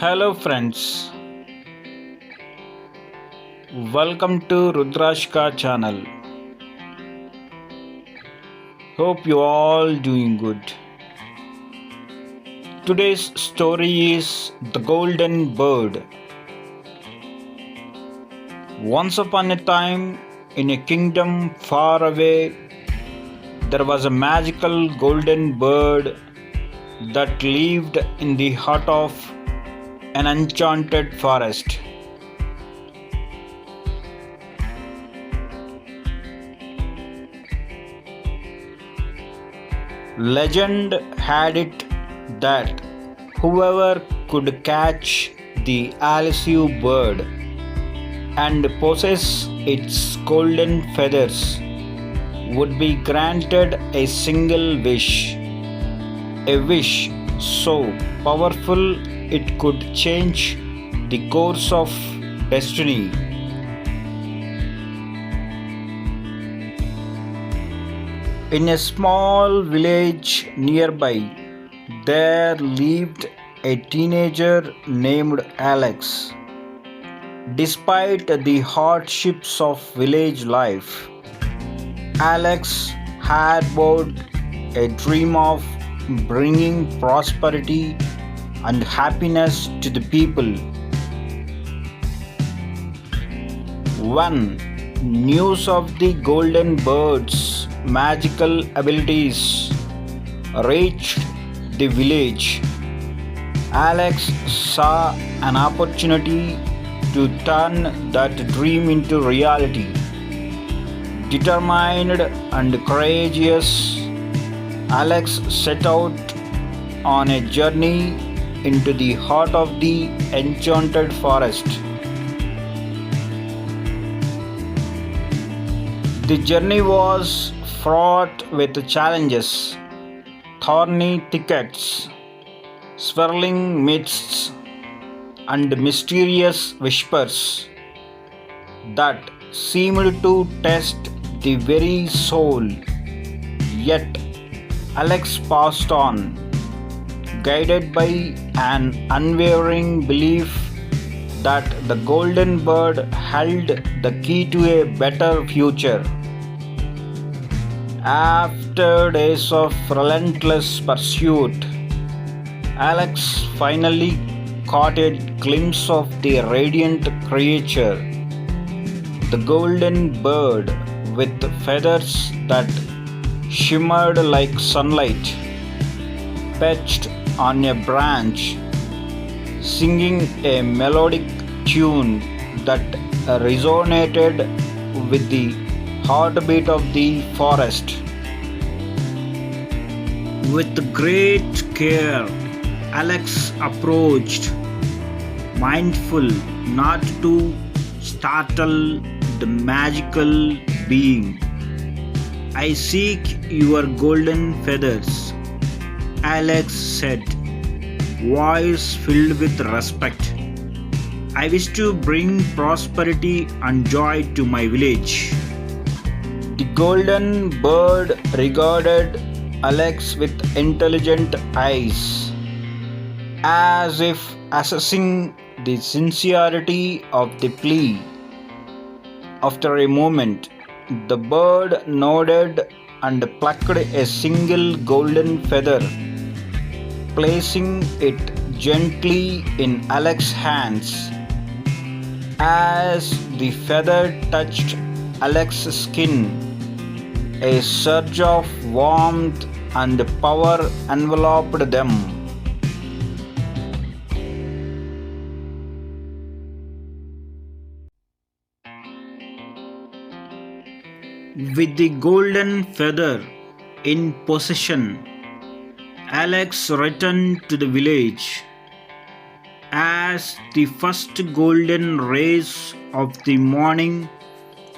Hello friends, welcome to Rudrashika channel. Hope you all doing good. Today's story is The Golden Bird. Once upon a time, in a kingdom far away, there was a magical golden bird that lived in the heart of an enchanted forest. Legend had it that whoever could catch the elusive bird and possess its golden feathers would be granted a single wish. A wish so powerful it could change the course of destiny. In a small village nearby, there lived a teenager named Alex. Despite the hardships of village life, Alex harbored a dream of bringing prosperity and happiness to the people. When news of the golden bird's magical abilities reached the village, Alex saw an opportunity to turn that dream into reality. Determined and courageous, Alex set out on a journey into the heart of the enchanted forest. The journey was fraught with challenges, thorny thickets, swirling mists, and mysterious whispers that seemed to test the very soul. Yet Alex passed on, guided by an unwavering belief that the golden bird held the key to a better future. After days of relentless pursuit, Alex finally caught a glimpse of the radiant creature, the golden bird with feathers that shimmered like sunlight, perched on a branch, singing a melodic tune that resonated with the heartbeat of the forest. With great care, Alex approached, mindful not to startle the magical being. "I seek your golden feathers," Alex said, voice filled with respect. "I wish to bring prosperity and joy to my village." The golden bird regarded Alex with intelligent eyes, as if assessing the sincerity of the plea. After a moment, the bird nodded and plucked a single golden feather, placing it gently in Alex's hands. As the feather touched Alex's skin, a surge of warmth and power enveloped them. With the golden feather in possession, Alex returned to the village. As the first golden rays of the morning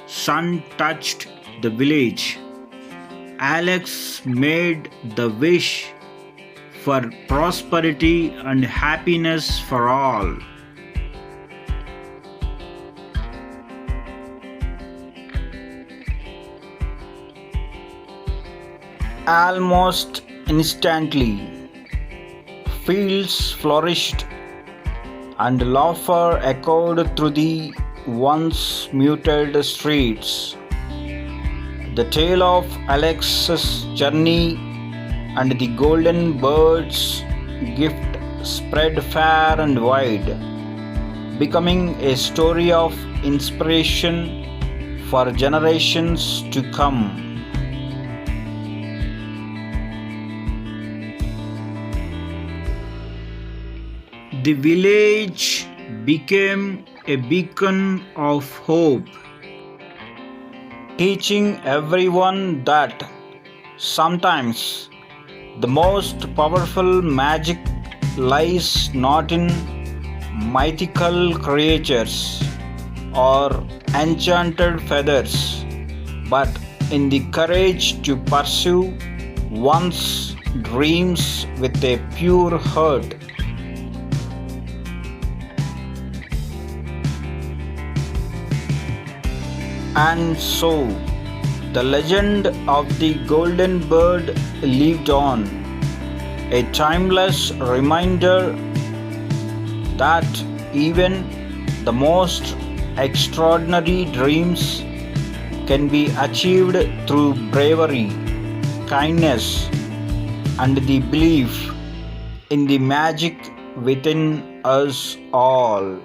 sun touched the village, Alex made the wish for prosperity and happiness for all. Almost instantly, fields flourished, and laughter echoed through the once muted streets. The tale of Alex's journey and the golden bird's gift spread far and wide, becoming a story of inspiration for generations to come. The village became a beacon of hope, teaching everyone that sometimes the most powerful magic lies not in mythical creatures or enchanted feathers, but in the courage to pursue one's dreams with a pure heart. And so, the legend of the golden bird lived on, a timeless reminder that even the most extraordinary dreams can be achieved through bravery, kindness, and the belief in the magic within us all.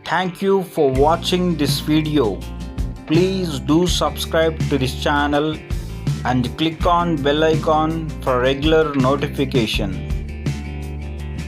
Thank you for watching this video. Please do subscribe to this channel and click on bell icon for regular notification.